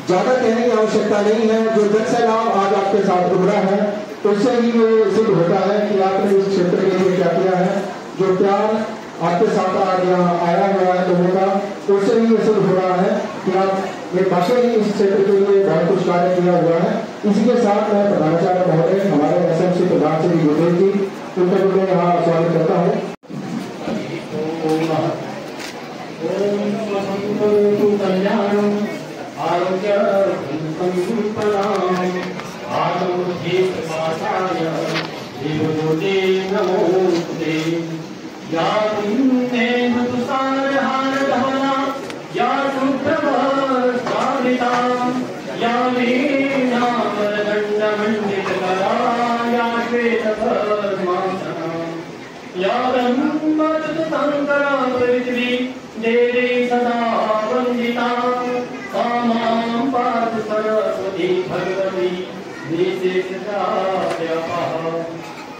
ज्यादा कहने की आवश्यकता नहीं है। जो जन सैलाब आज आपके साथ उभरा है उससे ही ये सिद्ध होता है कि आपने इस क्षेत्र के लिए क्या किया है। जो प्यार आपके साथ आज यहाँ आया हुआ है लोगों का, उससे ही ये सिद्ध हो रहा है कि आप ये वाकई ही इस क्षेत्र के लिए बहुत कुछ कार्य किया हुआ है। इसी के साथ मैं प्रधानाचार्य महोदय, हमारे एसएमसी प्रधान श्री गुरुदेव जी, उनका जो मैं यहाँ स्वागत करता हूँ।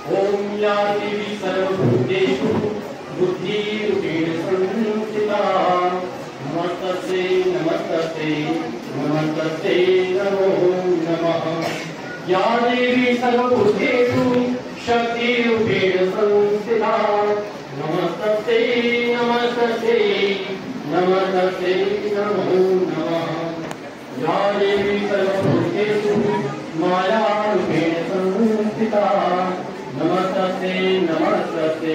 ओम या देवी सर्वभूतेषु बुद्धिरूपेण संस्थिता नमस्ते नमस्ते नमस्ते नमो नमः। या देवी सर्वभूतेषु शक्तिरूपेण संस्थिता नमस्ते नमस्ते नमस्ते नमो नमः। या देवी सर्वभूतेषु मायारूपेण संस्थिता नमस्ते नमस्ते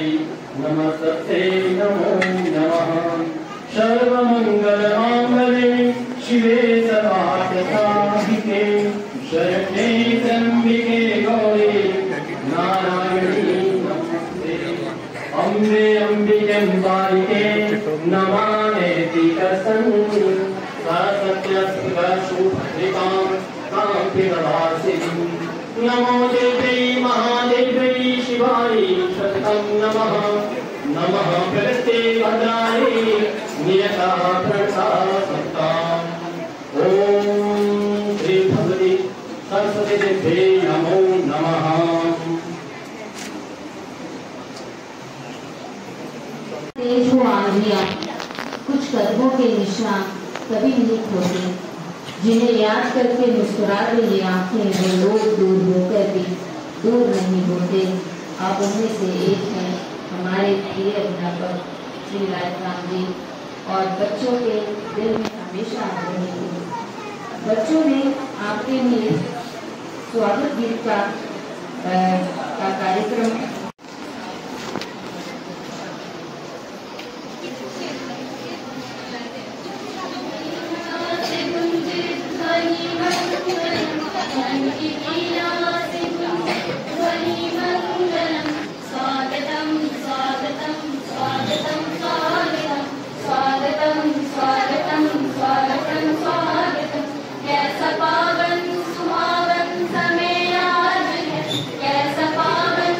नमस्ते नमो नमः। सर्वमंगलमांगल्ये शिवे सर्वार्थसाधिके शरण्ये त्र्यंबिके गौरी नारायणी नमस्ते। अम्बे अंबिके अम्बालिके नमामि कसं नमो देवी महादेवी शिवाय शतकं नमः। नमः प्रकृते भद्राय नियता प्रसादताम्। ओम श्री भगवती सरस्वती देवी नमो नमः। तेज हो आंधियां, कुछ कदमों के निशान कभी नहीं खोते, जिन्हें याद करके मुस्कुरा दे ये आंखें, वे लोग दूर होकर भी दूर नहीं होते। आप उनमें से एक हैं हमारे प्रिय अध्यापक श्री राजराम जी, और बच्चों के दिल में हमेशा रहेंगे। बच्चों ने आपके लिए स्वागत गीत का कार्यक्रम कैसा पावन सुहावन समय आज है, कैसा पावन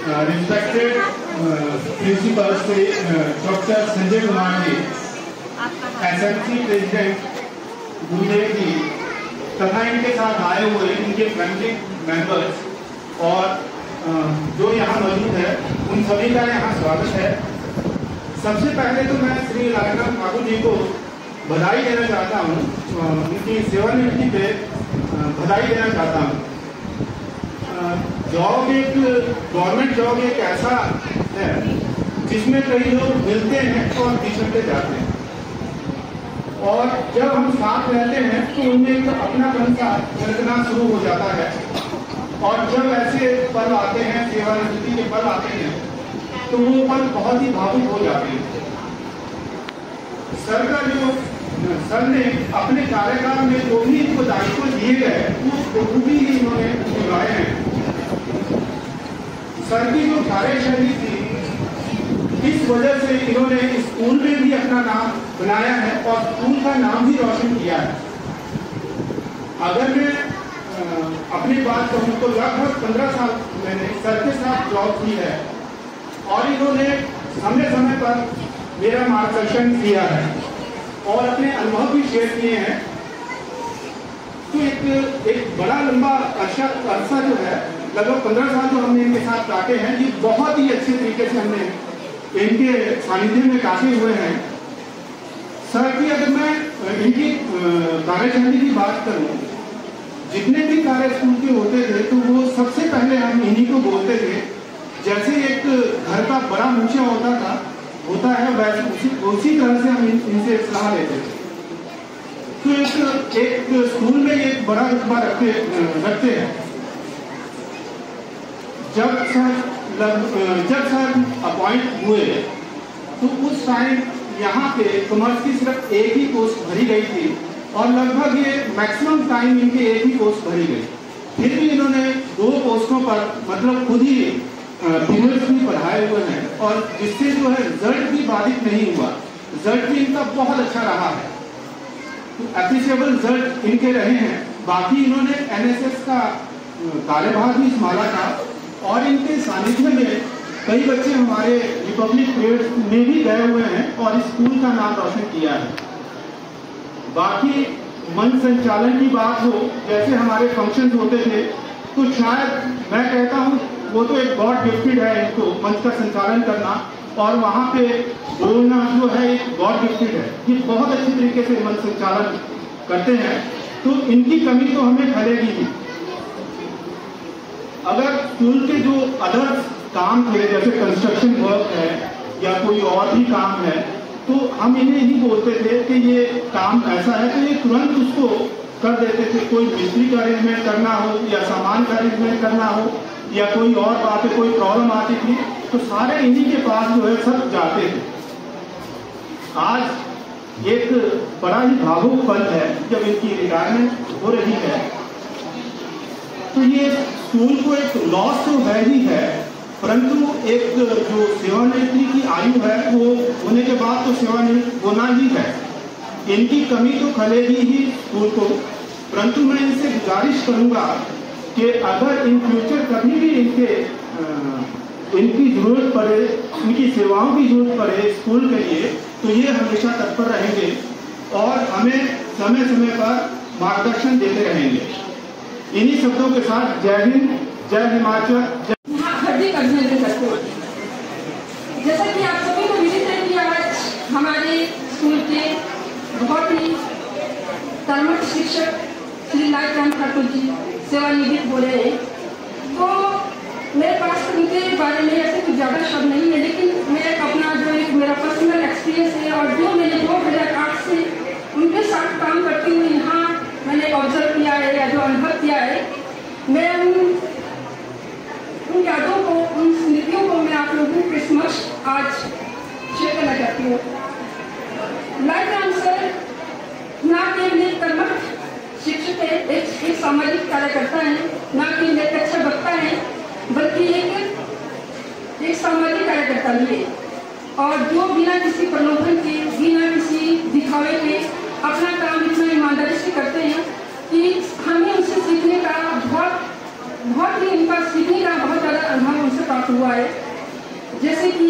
रिस्पेक्टेड प्रिंसिपल से doctor Sanjay Kumar ji, SMC president गुरुदेव जी तथा इनके साथ आए हुए इनके फैमिली मेंबर्स और जो यहाँ मौजूद है उन सभी का यहाँ स्वागत है। सबसे पहले तो मैं श्री लालनाथ ठाकुर जी को बधाई देना चाहता हूँ, उनकी सेवानिवृत्ति पे बधाई देना चाहता हूँ। जॉब एक गवर्नमेंट जॉब एक ऐसा है जिसमें कई लोग मिलते हैं और बिछड़ते जाते हैं, और जब हम साथ रहते हैं तो उनमें एक अपनापन सा झलकना शुरू हो जाता है। और जब ऐसे पल आते हैं, सेवानिवृत्ति के पल आते हैं, तो वो पल बहुत ही भावुक हो जाते हैं। सर ने अपने कार्यकाल में जो भी इनको दायित्व दिए गए वो बखूबी ही इन्होंने निभाए हैं। सर की जो कार्यशैली थी, इस वजह से इन्होंने स्कूल में भी अपना नाम बनाया है और स्कूल का नाम भी रोशन किया है। अगर मैं अपनी बात कहूँ तो लगभग 15 साल मैंने सर के साथ जॉब की है और इन्होंने समय समय पर मेरा मार्गदर्शन किया है और अपने अनुभव भी शेयर किए हैं। तो एक बड़ा लंबा अरसा जो है, लगभग 15 साल जो हमने इनके साथ काटे हैं, ये बहुत ही अच्छे तरीके से हमने इनके सानिध्य में काटे हुए हैं। सर की अगर मैं इनकी कार्यशैली की बात करूं, जितने भी कार्य स्कूल के होते थे तो वो सबसे पहले हम इन्हीं को बोलते थे। जैसे एक घर का बड़ा मुखिया होता है वैसे उसी तरह से हम इनसे सलाह लेते थे। तो एक स्कूल में एक बड़ा रुतबा रखते हैं। जब सर अपॉइंट हुए तो उस टाइम यहाँ पे कॉमर्स की सिर्फ एक ही पोस्ट भरी गई थी और लगभग ये मैक्सिमम टाइम इनके एक ही पोस्ट भरी गई। फिर भी इन्होंने 2 पोस्टों पर मतलब खुद ही पीरियड्स भी पढ़ाए हुए हैं और जिससे जो है रिजल्ट भी बाधित नहीं हुआ। रिजल्ट भी इनका बहुत अच्छा रहा है, तो अप्रिशिएबल रिजल्ट इनके रहे हैं। बाकी इन्होंने एनएसएस का कार्यभार भी संभाला था और इनके सानिध्य में कई बच्चे हमारे रिपब्लिक परेड में भी गए हुए हैं और स्कूल का नाम रोशन किया है। बाकी मंच संचालन की बात हो, जैसे हमारे फंक्शन होते थे तो शायद मैं कहता हूँ वो तो एक गॉड गिफ्टेड है इनको मंच का संचालन करना और वहाँ पे बोलना जो है एक गॉड गिफ्टेड है। ये बहुत अच्छी तरीके से मंच संचालन करते हैं, तो इनकी कमी तो हमें खलेगी ही। अगर स्कूल के जो अदर काम थे जैसे कंस्ट्रक्शन वर्क है या कोई और भी काम है तो हम इन्हें ही बोलते थे कि ये काम ऐसा है तो ये तुरंत उसको कर देते थे। कोई मिस्त्री का अरेंजमेंट करना हो या सामान का अरेंजमेंट करना हो या कोई और बात है, कोई प्रॉब्लम आती थी तो सारे इन्हीं के पास जो है सब जाते थे। आज एक बड़ा ही भावुक पल है जब इनकी रिटायरमेंट हो रही है, तो ये स्कूल को एक लॉस तो है ही है, परंतु एक जो सेवानिवृत्ति की आयु है वो होने के बाद तो सेवानिवृत्त होना ही है। इनकी कमी तो खलेगी ही स्कूल को, परंतु मैं इनसे गुजारिश करूंगा कि अगर इन फ्यूचर कभी भी इनकी जरूरत पड़े, इनकी सेवाओं की जरूरत पड़े स्कूल के लिए, तो ये हमेशा तत्पर रहेंगे और हमें समय समय पर मार्गदर्शन देते रहेंगे। इन्हीं शब्दों के साथ जय हिंद, जय हिमाचल, हार्दिक अभिनंदन करते हैं। जैसा कि आप सभी को विदित है कि आज हमारे स्कूल के बहुत ही कर्मठ शिक्षक श्री लालनाथ ठाकुर जी सेवानिवृत्त हो रहे हैं। तो मेरे पास उनके बारे में ऐसे कुछ ज़्यादा शब्द नहीं है, लेकिन मैं अपना जो एक मेरा पर्सनल एक्सपीरियंस है और जो मैंने 2008 से उनके साथ काम करती हुई यहाँ मैंने ऑब्जर्व किया है या जो अनुभव किया है, मैं उन यादों को, उन स्मृतियों को मैं आप लोगों के समक्ष आज शेयर करना चाहती हूँ। लालनाथ सर ना केवल एक कर्मठ शिक्षक है, एक सामाजिक कार्यकर्ता है, ना कि एक अच्छा वक्ता है, बल्कि एक सामाजिक कार्यकर्ता भी है और जो बिना किसी प्रलोभन के, बिना किसी दिखावे के अपना काम इतना ईमानदारी से करते हैं कि हमें उनसे सीखने का बहुत बहुत ही उनका सीखने का बहुत ज़्यादा अनुभव उनसे प्राप्त हुआ है। जैसे कि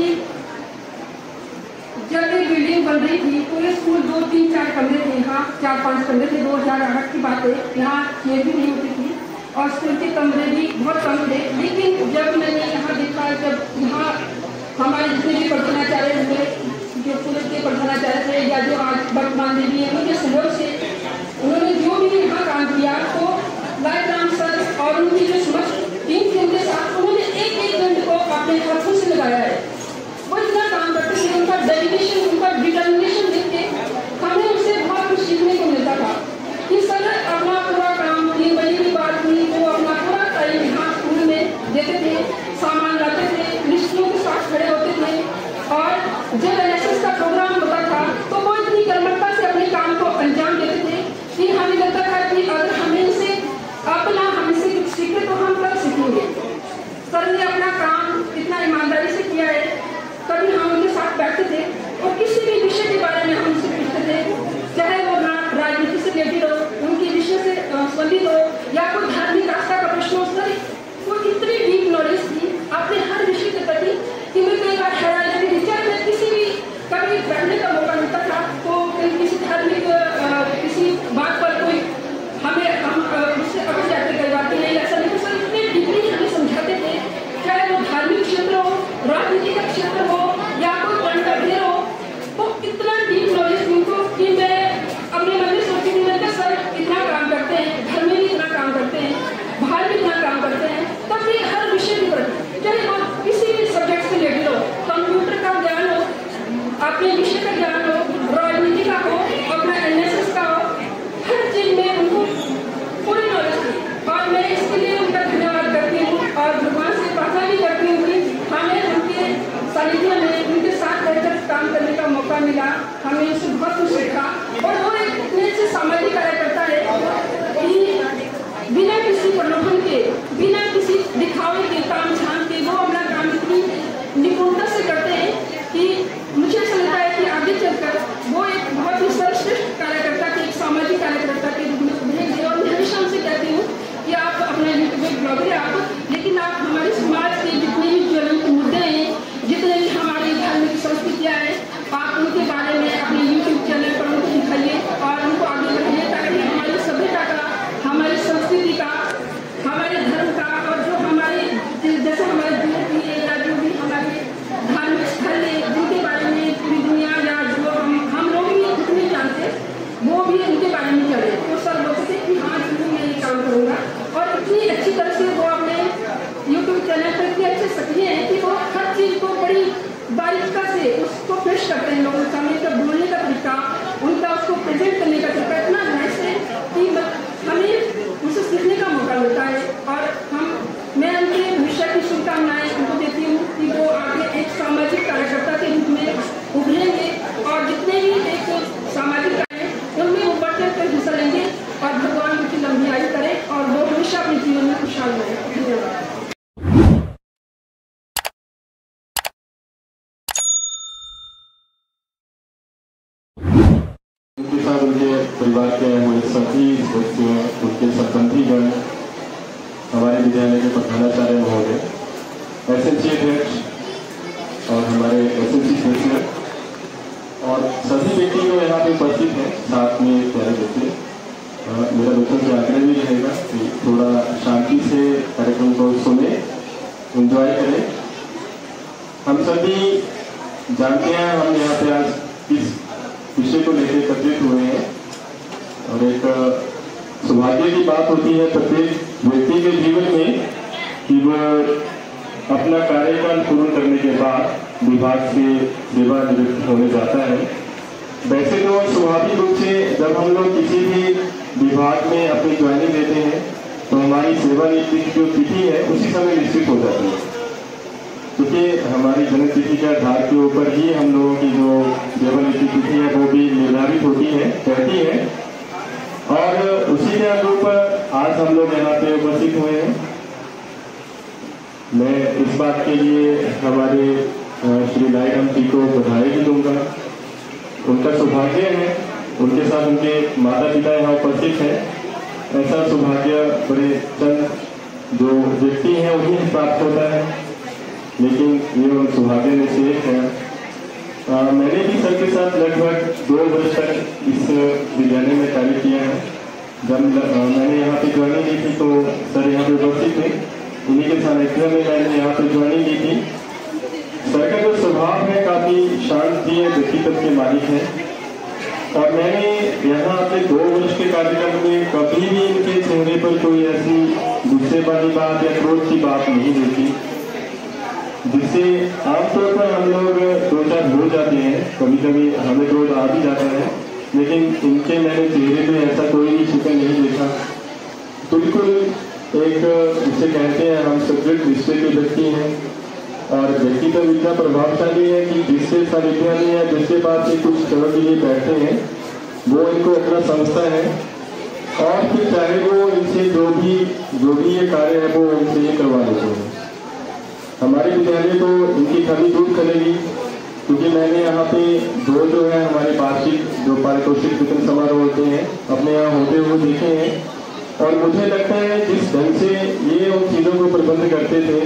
जब ये बिल्डिंग बन रही थी तो ये स्कूल 2, 3, 4 कमरे थे, यहाँ 4-5 कमरे थे। 2008 की बात है, यहाँ चेयर भी नहीं होती थी और स्कूल के कमरे भी बहुत कम थे। लेकिन जब मैंने यहाँ देखा, जब यहाँ हमारे जितने भी प्रधानाचार्य हुए, जो पूरे के प्रधानाचार्य थे या जो आज वर्तमान में भी हैं, उनके सहयोग से उन्होंने जो भी यहाँ काम किया, तो लाइराम सर और उनकी जो समस्त टीम थी उनके साथ उन्होंने एक घंटे को अपने हाथों से लगाया है। वो इतना काम करते थे, उनका डेडिकेशन, उनका डिटर्मिनेशन देख के हमें उनसे बहुत कुछ सीखने को मिलता था कि सर अपना पूरा काम 3 बजे की बात हुई, वो अपना पूरा टाइम यहाँ स्कूल में देते थे, सामान लाते थे, मिस्त्रियों के साथ खड़े होते थे और जब NSS का प्रोग्राम होता था तो वो इतनी कर्मठता से अपने काम को अंजाम देते थे कि हमें लगता था कि अगर हमें से हमसे कुछ सीखे तो हम कब सीखेंगे। सर ने अपना काम इतना ईमानदारी से किया है। कभी हम उनके साथ बैठते थे और किसी भी विषय के बारे में हम उनसे पूछते थे, चाहे वो राजनीति से रिलेटेड हो, उनके विषय से संबंधित हो या कोई धार्मिक आस्था का प्रश्न हो। सर वो इतनी डीप नॉलेज थी अपने हर विषय के प्रति कि मैं कई बार हैरान रहती थी। चाहे मैं किसी भी कभी बैठने का मौका मिलता था तो किसी धार्मिक किसी बात पर कोई हम उससे अगर जाते कई बार कि नहीं ऐसा नहीं, सर इतने डीपली हमें समझाते थे, चाहे वो धार्मिक क्षेत्र हो, राजनीति का क्षेत्र हो या कोई करंट अफेयर हो, वो इतना डीप नॉलेज उनको कि मैं अपने मन में सोचती थी मैं सर इतना काम करते हैं, घर में भी इतना काम करते हैं, बाहर भी इतना काम करते हैं, तब भी हर विषय के प्रति चाहे वो किसी भी सब्जेक्ट से रिलेटेड हो, कंप्यूटर का ज्ञान हो, अपने विषय का ज्ञान हो, राजनीति का हो, अपना NSS का हो, हर चीज में उनको पूरी नॉलेज थी। और मैं इसके लिए उनका धन्यवाद करती हूँ और भगवान से प्रार्थना भी करती हूँ कि हमें उनके सानिध्य में उनके साथ रहकर काम करने का मौका मिला। हमें उससे बहुत कुछ सीखा और वो एक इतने से सामाजिक कार्यकर्ता है कि बिना किसी प्रलोभन के, बिना किसी दिखावे के, काम झाम के वो अपना काम इतनी निपुणता से करते हैं कि मुझे ऐसा लगता है कि आगे चलकर वो एक बहुत ही सर्वश्रेष्ठ कार्यकर्ता के, एक सामाजिक कार्यकर्ता के रूप में उभरेंगे। और मैं हमेशा उनसे कहती हूँ कि आप अपना यूट्यूब ब्लॉगर है आप, लेकिन आप हमारे समाज के जितने भी ज्वलंत मुद्दे हैं, जितने भी हमारी धार्मिक संस्कृतियाँ हैं, आप उनके बारे में अपने यूट्यूब चैनल पर उनको दिखाइए और उनको आगे बढ़ाइए ताकि हमारी सभ्यता का, हमारी संस्कृति का, हमारे धर्म का और जो हमारे जैसे हमारे दूर की या जो भी हमारे धार्मिक स्थल है जिनके बारे में पूरी दुनिया या जो हम लोग भी जितने जानते वो भी उनके बारे में चले। तो सर बोलते थे कि हाँ जरूर मैं ये काम करूँगा और इतनी अच्छी तरह से वो अपने यूट्यूब चैनल पर इतने अच्छे सक्रिय हैं कि वो हर चीज़ को बड़ी बारीकता से उसको पेश करते हैं लोगों के सामने। उनका बोलने का तरीका, उनका उसको प्रेजेंट करने का तरीका इतना नाइस है कि हमें उनसे सीखने का मौका मिलता है। और मैं उनके भविष्य की शुभकामनाएं उनको देती हूँ कि वो आगे एक सामाजिक कार्यकर्ता के रूप में उभरेंगे और जितने भी एक सामाजिक कार्य उनमें वो बढ़ चढ़ कर हिस्सा लेंगे और भगवान उनकी लंबी आयु करे और वो हमेशा अपने जीवन में खुशहाल रहे। धन्यवाद। उनके साथ उनके परिवार के हमारे साथी बच्चे, उनके संबंधीगण, हमारे विद्यालय के प्रधानाचार्य महोदय, SLC अध्यक्ष और हमारे SLC प्रेसिडेंट और सभी व्यक्ति जो यहाँ पे उपस्थित हैं, साथ में प्यारे बच्चे, मेरा बच्चों से आग्रह भी रहेगा कि थोड़ा शांति से कार्यक्रम को सुने, एंजॉय करें। हम सभी जानते हैं हम यहाँ पे आज किस विषय को लेकर एकत्रित हुए हैं और एक सौभाग्य की बात होती है प्रत्येक व्यक्ति के जीवन में कि वह अपना कार्यकाल पूर्ण करने के बाद विभाग से सेवानिवृत्त होने जाता है। वैसे तो स्वाभाविक रूप से जब हम लोग किसी भी विभाग में अपनी ज्वाइनिंग देते हैं तो हमारी सेवानिवृत्ति की जो तिथि है उसी समय निश्चित हो जाती है, क्योंकि हमारी जन्म तिथि के आधार के ऊपर ही हम लोगों की जो सेवानिवृत्ति तिथि है वो भी निर्धारित होती है, रहती है। और उसी के अनुरूप आज हम लोग यहाँ पे उपस्थित हुए हैं। मैं इस बात के लिए हमारे श्री लाइराम जी को बधाई भी दूंगा। उनका सौभाग्य है, उनके साथ उनके माता पिता यहाँ उपस्थित हैं। ऐसा सौभाग्य बड़े चंद जो व्यक्ति हैं उन्हें प्राप्त होता है, लेकिन ये उन सौभाग्य में से एक है। मैंने भी सर के साथ लगभग 2 वर्ष तक इस विद्यालय में कार्य किया है। जब मैंने यहाँ पे ज्वाइनिंग ली थी तो सर यहाँ पे उपस्थित थे, इन्हीं के सानिध्य में मैंने यहाँ पे ज्वाइनिंग ली थी। सर का जो स्वभाव है काफ़ी शांतिप्रिय व्यक्तित्व के मालिक है, और मैंने यहाँ अपने 2 वर्ष के कार्यक्रम में कभी भी इनके चेहरे पर कोई ऐसी गुस्से वाली बात या क्रोध की बात नहीं देखी, जिससे आमतौर पर हम लोग 2-4 हो जाते हैं, कभी कभी हमें क्रोध आ भी जाता है, लेकिन इनके मैंने चेहरे पे ऐसा कोई भी शिकन नहीं देखा। बिल्कुल एक जिसे कहते हैं हम सदृढ़ रिश्ते के व्यक्ति हैं, और व्यक्तित्व इतना प्रभावशाली है कि जिससे सानिध्य में या जिसके पास ये कुछ समय के लिए बैठते हैं वो इनको अपना समझता है, और फिर चाहे वो इनसे जो भी ये कार्य है वो उनसे ये करवा लेते हैं। हमारे विद्यालय को इनकी कमी दूर करेगी, क्योंकि मैंने यहाँ पे जो है हमारे वार्षिक जो पारितोषिक वितरण समारोह होते हैं अपने यहाँ होते हुए देखे हैं, और मुझे लगता है जिस ढंग से ये उन चीज़ों को प्रबंध करते थे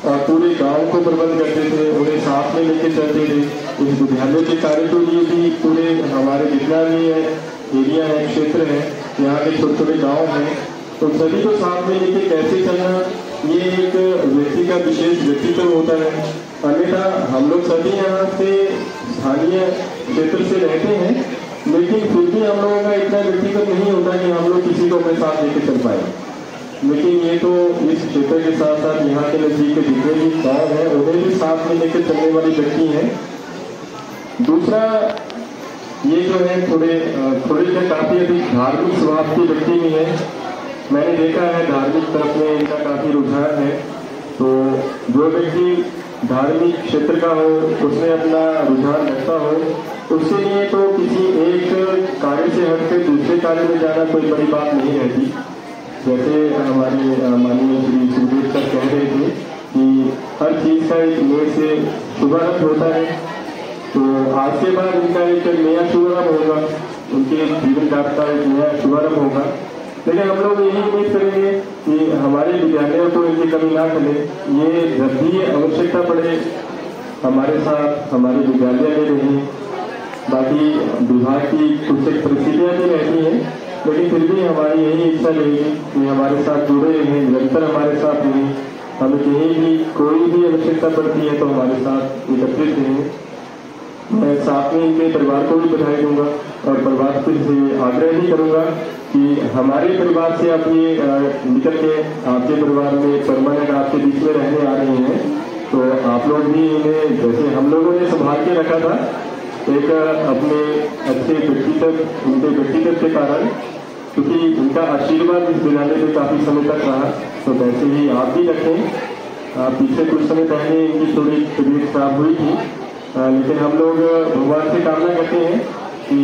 और पूरे गांव को प्रबंध करते थे, उन्हें साथ में लेके चलते थे। इस विद्यालय के कार्य के लिए भी पूरे हमारे जितना भी है एरिया है, क्षेत्र है, यहाँ के छोटे छोटे गाँव हैं, तो सभी को साथ में लेके कैसे चलना, ये एक व्यक्ति का विशेष व्यक्तित्व होता है। अन्यथा हम लोग सभी यहाँ से स्थानीय क्षेत्र से रहते हैं, लेकिन फिर भी हम लोगों का इतना व्यक्तित्व नहीं होता कि हम लोग किसी को अपने साथ लेके चल पाए। लेकिन ये तो इस क्षेत्र के साथ साथ यहाँ के नजदीक के जितने भी गाँव हैं उन्हें भी साथ में लेकर चलने वाली व्यक्ति हैं। दूसरा, ये जो है थोड़े काफ़ी अधिक धार्मिक स्वभाव के व्यक्ति भी हैं। मैंने देखा है धार्मिक तरफ में इनका काफ़ी रुझान है, तो जो व्यक्ति धार्मिक क्षेत्र का हो उसमें अपना रुझान रखता हो, उसके लिए तो किसी एक कार्य से हटकर दूसरे कार्य में जाना कोई बड़ी बात नहीं रहती। जैसे हमारे माननीय श्री सुखदेव सर कह रहे थे कि हर चीज़ का एक नए से शुभारंभ होता है, तो आज के बाद इनका एक नया शुभारंभ होगा, उनके जीवन का एक नया शुभारंभ होगा। लेकिन हम लोग यही उम्मीद करेंगे कि हमारे विद्यालयों को इनकी कमी ना करे। ये जब भी आवश्यकता पड़े हमारे साथ हमारे विद्यालय में रहें। बाकी विभाग की कुछ एक परिस्थितियाँ भी रहती हैं, लेकिन फिर भी हमारी यही इच्छा रहेगी कि हमारे साथ जुड़े रहें, निरंतर हमारे साथ रहें। हमें कहीं भी कोई भी आवश्यकता पड़ती है तो हमारे साथ एकत्रित रहें। मैं साथ में इनके परिवार को भी बधाई दूंगा और परिवार से आग्रह भी करूंगा कि हमारे परिवार से आप ये निकल के आपके परिवार में परमानेंट आपके बीच में रहने आ रहे हैं, तो आप लोग भी इन्हें जैसे हम लोगों ने संभाल के रखा था एक अपने अच्छे व्यक्तित्व उनके व्यक्तित्व के कारण, क्योंकि उनका आशीर्वाद इस विद्यालय में काफ़ी समय तक रहा, तो वैसे ही आप भी रखें। पीछे कुछ समय पहले इनकी थोड़ी तबीयत खराब हुई थी, लेकिन हम लोग भगवान से कामना करते हैं कि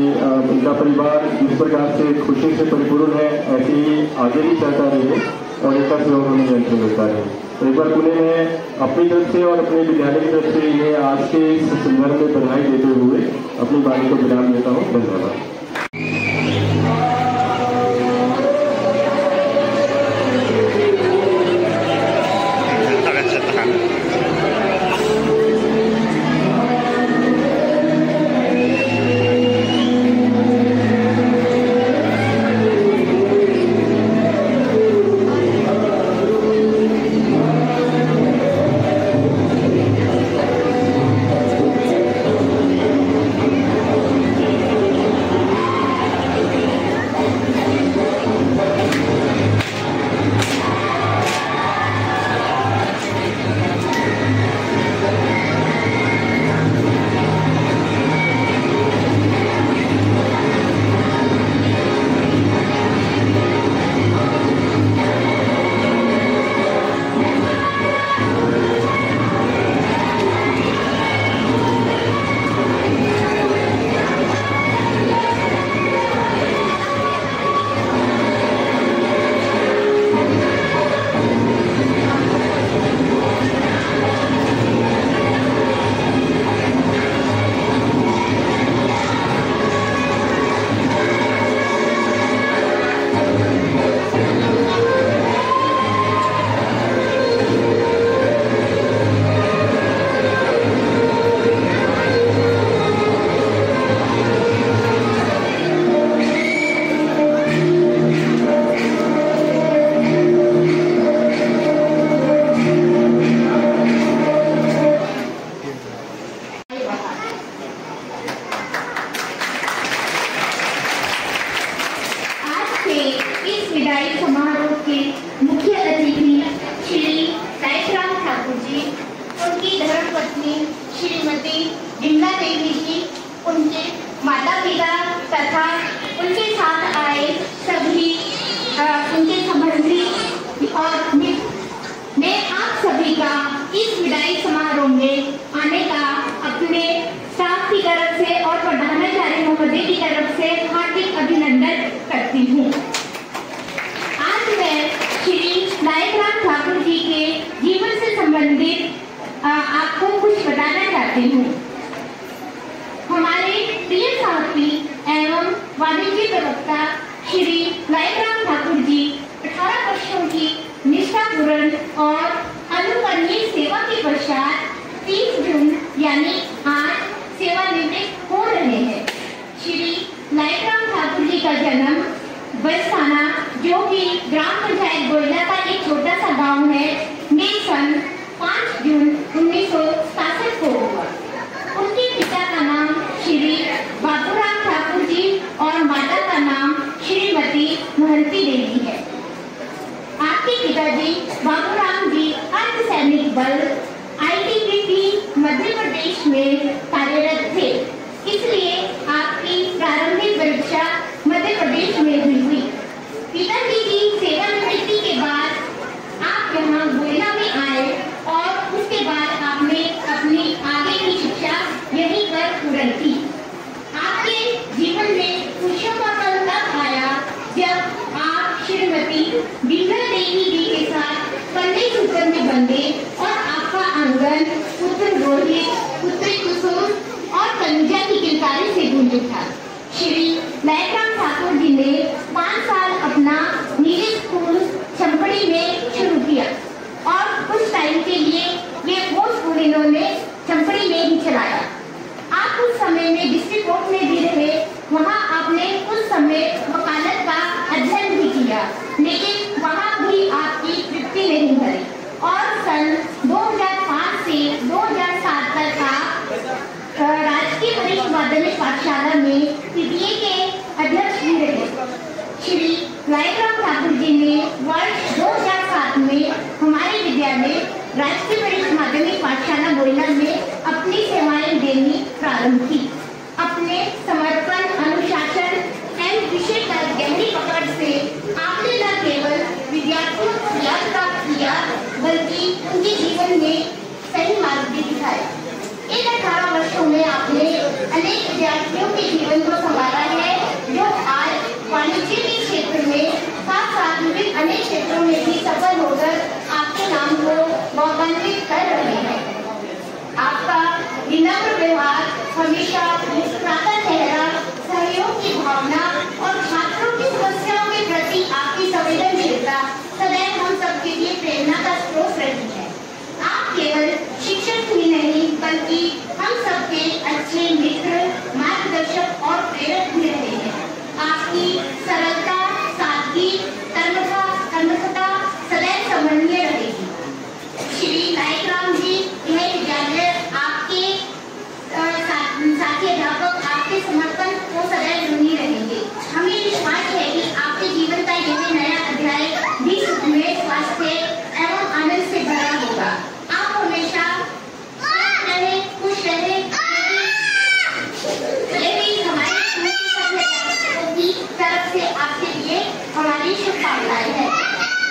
उनका परिवार जिस प्रकार से खुशी से परिपूर्ण है ऐसे ही आगे भी चलता रहे और इनका सहयोग हमें निरंतर मिलता रहे। तो एक बार पुनः मैं अपनी तरफ से और अपने विद्यालय की तरफ से इन्हें आज के इस संदर्भ में बधाई देते हुए अपनी वाणी को विराम देता हूँ। धन्यवाद। ठाकुर जी, उनकी धर्मपत्नी श्रीमती विमला देवी जी, उनके माता पिता तथा उनके साथ आए सभी उनके संबंधी और मैं आप सभी का इस विदाई समारोह में आने का अपने स्टाफ की तरफ से और प्रधानाचार्य महोदय की तरफ से हार्दिक अभिनंदन करती हूँ। आज मैं श्री नायकराम ठाकुर जी के जीवन से संबंधित आपको कुछ बताना चाहती हूँ। हमारे प्रिय साथी एवं वाणिज्य प्रवक्ता श्री नायकराम ठाकुर जी 18 वर्षों की निष्ठापूर्ण और अनुकरणीय सेवा के पश्चात 30 जून यानी आज सेवानिवृत्त हो रहे हैं। श्री नायकराम ठाकुर जी का जन्म बरसाना, जो कि ग्राम पंचायत गोयला का एक छोटा सा गांव है, में सन 5 जून 1967 को हुआ। उनके पिता का नाम श्री बाबूराम ठाकुर जी और माता का नाम श्रीमती महंती देवी है। आपके पिताजी बाबूराम जी अर्धसैनिक बल ITBP मध्य प्रदेश में कार्यरत थे, इसलिए आपकी प्रारंभिक परीक्षा मध्य प्रदेश में हुई। पिताजी की सेवानिवृत्ति के बाद आप यहाँ गोयला में आए और उसके बाद आपने अपनी आगे की शिक्षा यहीं पर पूर्ण की। आपके जीवन में खुशियों का पल तब आया जब आप श्रीमती विमला देवी जी के साथ कन्या सूत्र में बंधे और आपका आंगन पुत्र रोहित, पुत्री कुसुम और कन्या की किलकारी से गूंज उठा। श्री नायकराम ठाकुर जी ने 5 साल अपना निजी स्कूल चंपड़ी में शुरू किया और उस टाइम के लिए ये वो स्कूल इन्होंने चंपड़ी में ही चलाया। आप उस समय में डिस्ट्रिक्ट कोर्ट में भी रहे, वहाँ आपने उस समय वकालत का अध्ययन भी किया, लेकिन वहाँ भी आपकी तृप्ति नहीं भरी और सन 2005 से 2007 तक आप राजकीय वरिष्ठ माध्यमिक पाठशाला में PTA के अध्यक्ष भी रहे। श्री नायकराम ठाकुर जी ने वर्ष 2007 में हमारे विद्यालय राजकीय वरिष्ठ माध्यमिक पाठशाला गोयला में अपनी सेवाएं देनी प्रारंभ की। अपने समर्पण, अनुशासन एवं विषय का गहरी पकड़ से आपने न केवल विद्यार्थियों को ज्ञान प्राप्त किया, बल्कि उनके जीवन में सही मार्ग भी दिखाया। इन 18 वर्षों में आपने अनेक विद्यार्थियों के जीवन को संवारा है, जो आज वाणिज्य के क्षेत्र में साथ साथ विभिन्न अनेक क्षेत्रों में भी सफल होकर आपके नाम को गौरवान्वित कर रहे हैं। आपका विनम्र व्यवहार, हमेशा मुस्कुराता चेहरा, सहयोग की भावना और छात्रों की समस्याओं के प्रति आपकी संवेदनशीलता सदैव हम सबके लिए प्रेरणा का स्रोत रही है। आप केवल शिक्षक ही नहीं, बल्कि हम सबके अच्छे मित्र, मार्गदर्शक और प्रेरक भी रहे हैं। आपकी सरलता, सादगी, कर्मठता सदैव स्मरणीय रहेगी। श्री नायकराम जी, यह विद्यालय आपके साथी अध्यापक आपके समर्पण को सदैव ऋणी रहेंगे। हमें विश्वास है कि आपके जीवन का यह नया अध्याय भी सुख में, स्वास्थ्य एवं आनंद से भरा होगा। आप हमेशा रहे, खुश रहे, यही हमारे स्कूल के सभी अध्यापकों की तरफ से आपके लिए हमारी शुभकामनाएं हैं।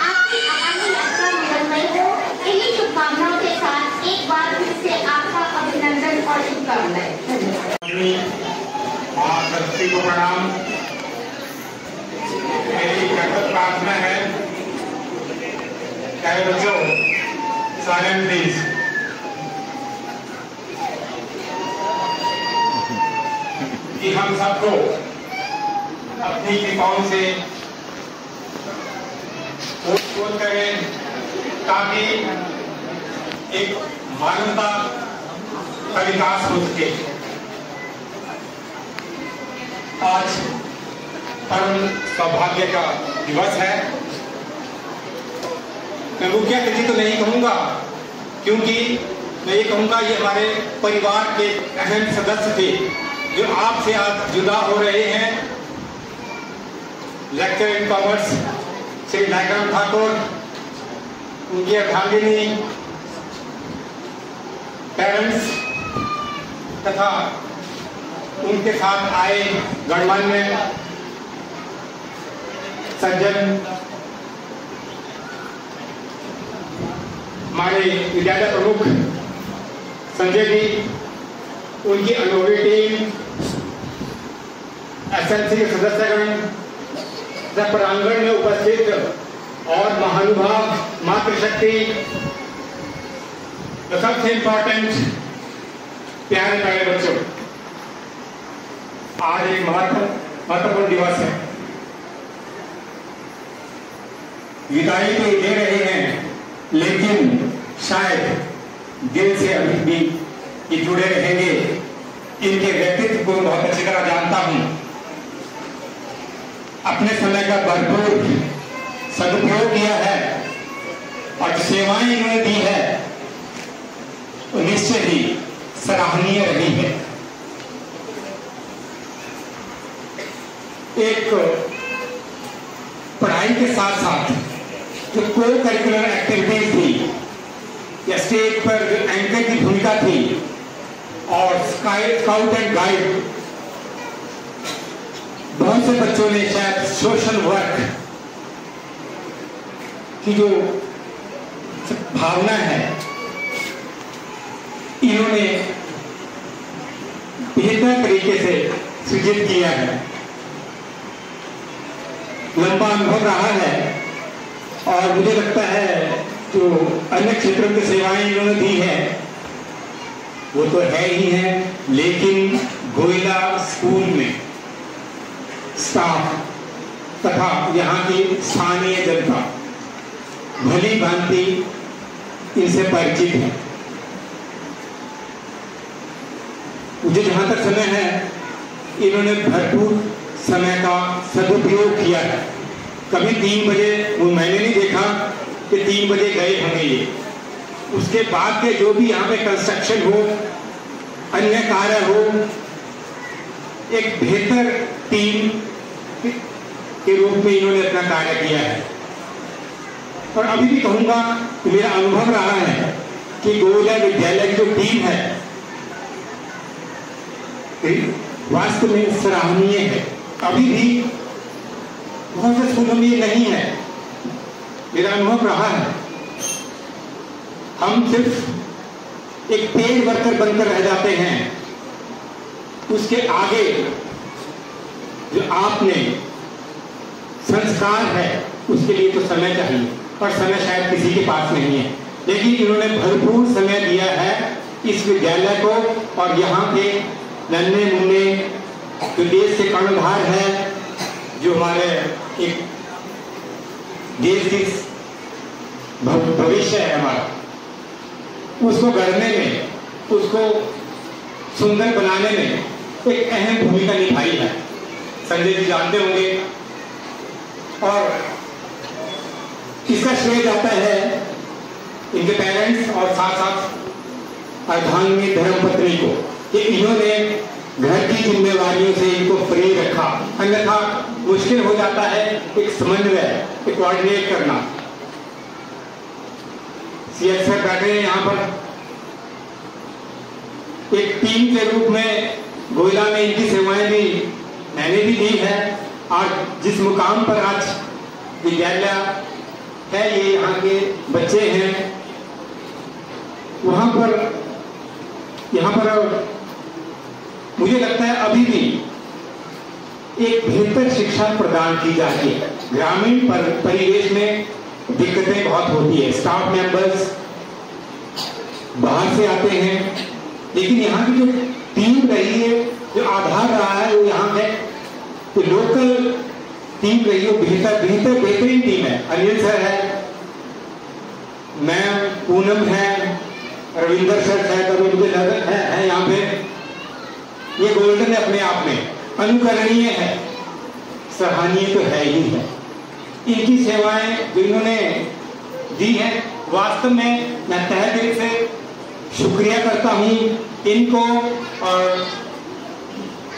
आपकी आगामी यात्रा मंगलमय हो। इन्हीं शुभकामनाओं के साथ एक बार फिर से आपका अभिनंदन और शुभकामनाएं। मां सरस्वती को प्रणाम। मेरी कृतज्ञ प्रार्थना है, प्यारे बच्चों, साइलेंट प्लीज। कि हम सबको अपनी कृपाओं से ओत करें, ताकि एक मानवता का विकास हो सके। आज परम सौभाग्य का दिवस है। मैं मुख्य अतिथि तो नहीं कहूंगा, क्योंकि मैं ये कहूंगा ये हमारे परिवार के अहम सदस्य थे, जो आपसे आज जुदा हो रहे हैं। Lecture in commerce Shri Nayakram Thakur, उनकी अर्धांगिनी पेरेंट्स तथा उनके साथ आए गणमान्य सज्जन, हमारे विद्यालय प्रमुख संजय जी, उनकी अनुभवी टीम, एसएमसी के सदस्यगण, प्रांगण में उपस्थित और महानुभाव मातृशक्ति, तो सबसे इंपॉर्टेंट प्यारे प्यारे बच्चों, आज एक महत्वपूर्ण दिवस है। विदाई तो दे रहे हैं, लेकिन शायद दिल से अभी भी ये जुड़े रहेंगे। इनके व्यक्तित्व को बहुत अच्छी तरह जानता हूं। अपने समय का भरपूर सदुपयोग किया है और सेवाएं इन्होंने दी है तो निश्चय ही सराहनीय रही है। एक पढ़ाई के साथ साथ जो को करिकुलर एक्टिविटीज थी या स्टेज पर जो एंकर की भूमिका थी और स्काउट एंड गाइड, बहुत से बच्चों ने शायद सोशल वर्क की जो भावना है इन्होंने बेहतर तरीके से सृजित किया है। लंबा अनुभव रहा है और मुझे लगता है जो अन्य क्षेत्रों की सेवाएं इन्होंने दी है वो तो है ही है, लेकिन गोयला स्कूल में स्टाफ तथा यहाँ की स्थानीय जनता भली भांति इनसे परिचित है। मुझे जहां तक समय है इन्होंने भरपूर समय का सदुपयोग किया है। कभी 3 बजे वो मैंने नहीं देखा कि 3 बजे गए होंगे ये। उसके बाद के जो भी यहाँ पे कंस्ट्रक्शन हो, अन्य कार्य हो, एक बेहतर टीम के रूप में इन्होंने अपना कार्य किया है। और अभी भी कहूंगा कि मेरा अनुभव रहा है कि गोयला विद्यालय की जो टीम है वास्तव में सराहनीय है। अभी भी बहुत से स्कूलों में ये नहीं है, मेरा अनुभव रहा है। हम सिर्फ एक पेड वर्कर बनकर रह जाते हैं, उसके आगे जो आपने संस्कार है उसके लिए तो समय चाहिए और समय शायद किसी के पास नहीं है, लेकिन इन्होंने भरपूर समय दिया है इस विद्यालय को। और यहाँ के नन्हे मुन्ने जो देश के कर्णधार है, जो हमारे एक देश की भविष्य है हमारा, उसको गढ़ने में, उसको सुंदर बनाने में एक अहम भूमिका निभाई है। संजय जी जानते होंगे। और इसका श्रेय जाता है इनके पेरेंट्स और साथ साथ अर्धांगिनी धर्मपत्नी को कि इन्होंने घर की जिम्मेवारियों से इनको फ्री रखा। अन्यथा मुश्किल हो जाता है एक समन्वय, एक कोऑर्डिनेट करना। सीएस सर बैठे हैं यहाँ पर, एक टीम के रूप में गोयला में इनकी सेवाएं भी मैंने भी दी है। और जिस मुकाम पर आज विद्यालय है, ये यहाँ के बच्चे हैं, वहां पर यहाँ पर मुझे लगता है अभी भी एक बेहतर शिक्षा प्रदान की जाती है। ग्रामीण परिवेश में दिक्कतें बहुत होती है, स्टाफ मेंबर्स बाहर से आते हैं, लेकिन यहाँ की जो टीम रही है, जो आधार रहा है वो यहाँ है, तो लोकल टीम रही है, बेहतरीन टीम है। अनिल सर है, मैं, पूनम है, रविंदर सर है, कभी मुझे है यहाँ पे। ये गोल्डन अपने आप में अनुकरणीय है, सराहनीय तो है ही है। इनकी सेवाएं जो इन्होंने दी है, वास्तव में मैं तहे दिल से शुक्रिया करता हूँ इनको और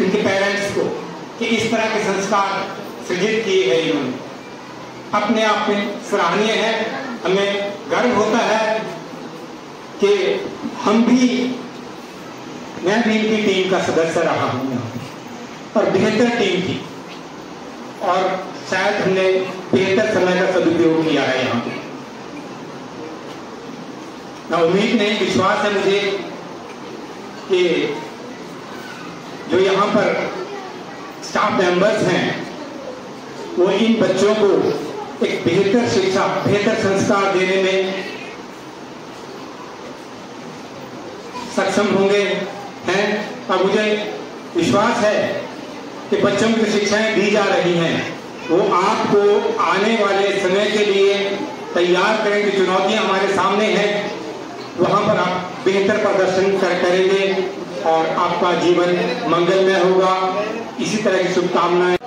इनके पेरेंट्स को कि इस तरह के संस्कार सृजित किए हैं इन्होंने। अपने आप में सराहनीय है, हमें गर्व होता है कि मैं भी इनकी टीम का सदस्य रहा हूँ यहाँ और बेहतर टीम थी और शायद हमने बेहतर समय का सदुपयोग किया है यहाँ पे। ना उम्मीद नहीं, विश्वास है मुझे कि जो यहाँ पर स्टाफ मेंबर्स हैं वो इन बच्चों को एक बेहतर शिक्षा, बेहतर संस्कार देने में सक्षम होंगे हैं। और मुझे विश्वास है कि बच्चों को शिक्षाएं दी जा रही हैं वो आपको आने वाले समय के लिए तैयार करेंगे। चुनौतियां हमारे सामने हैं, वहां पर आप बेहतर प्रदर्शन करेंगे और आपका जीवन मंगलमय होगा। इसी तरह की शुभकामनाएं।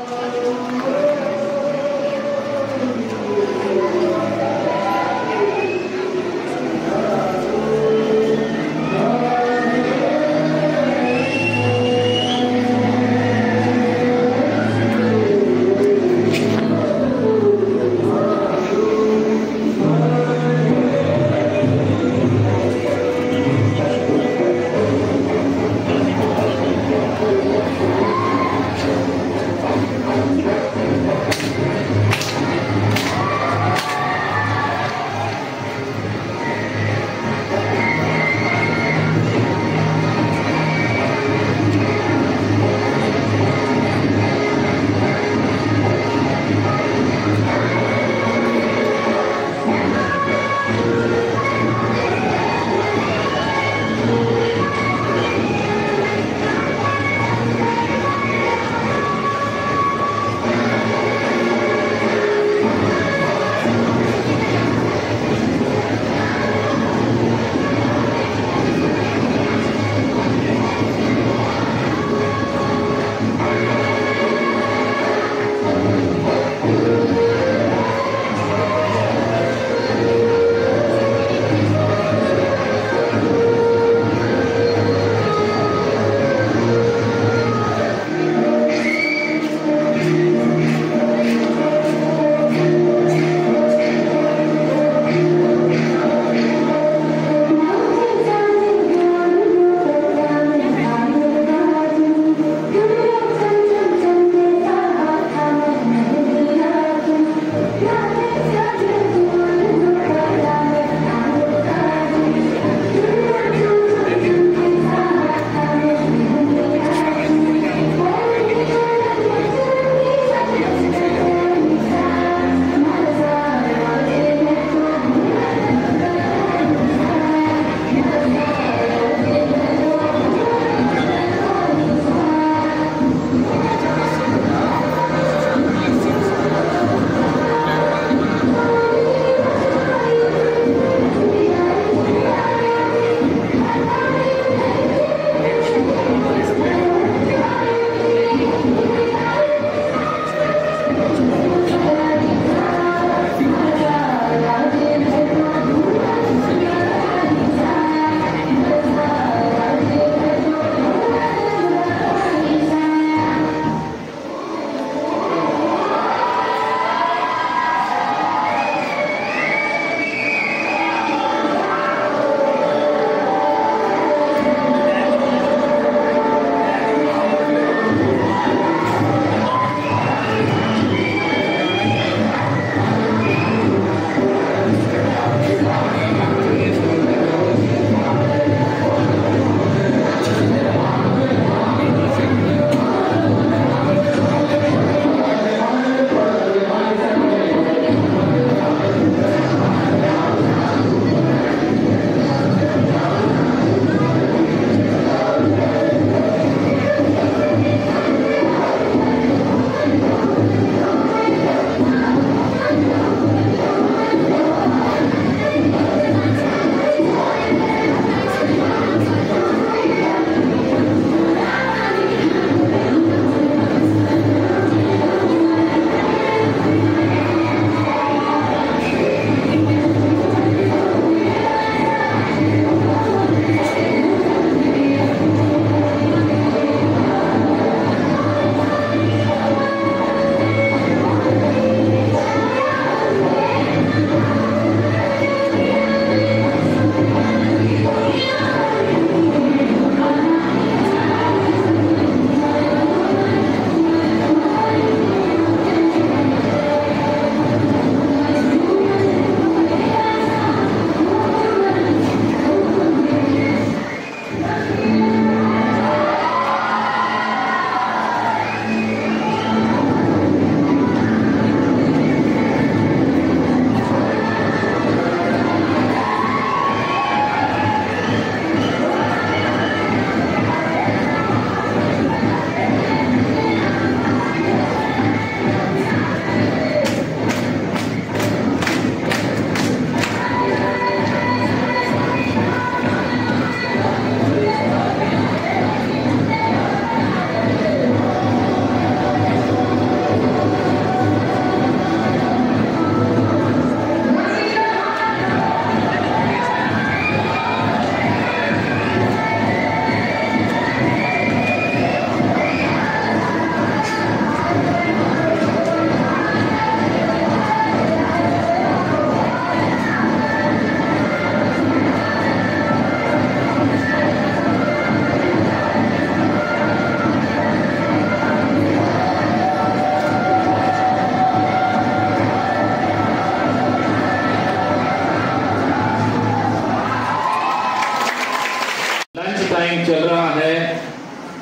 टाइम चल रहा है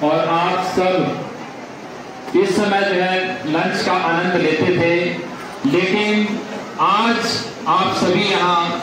और आप सब इस समय जो है लंच का आनंद लेते थे, लेकिन आज आप सभी यहाँ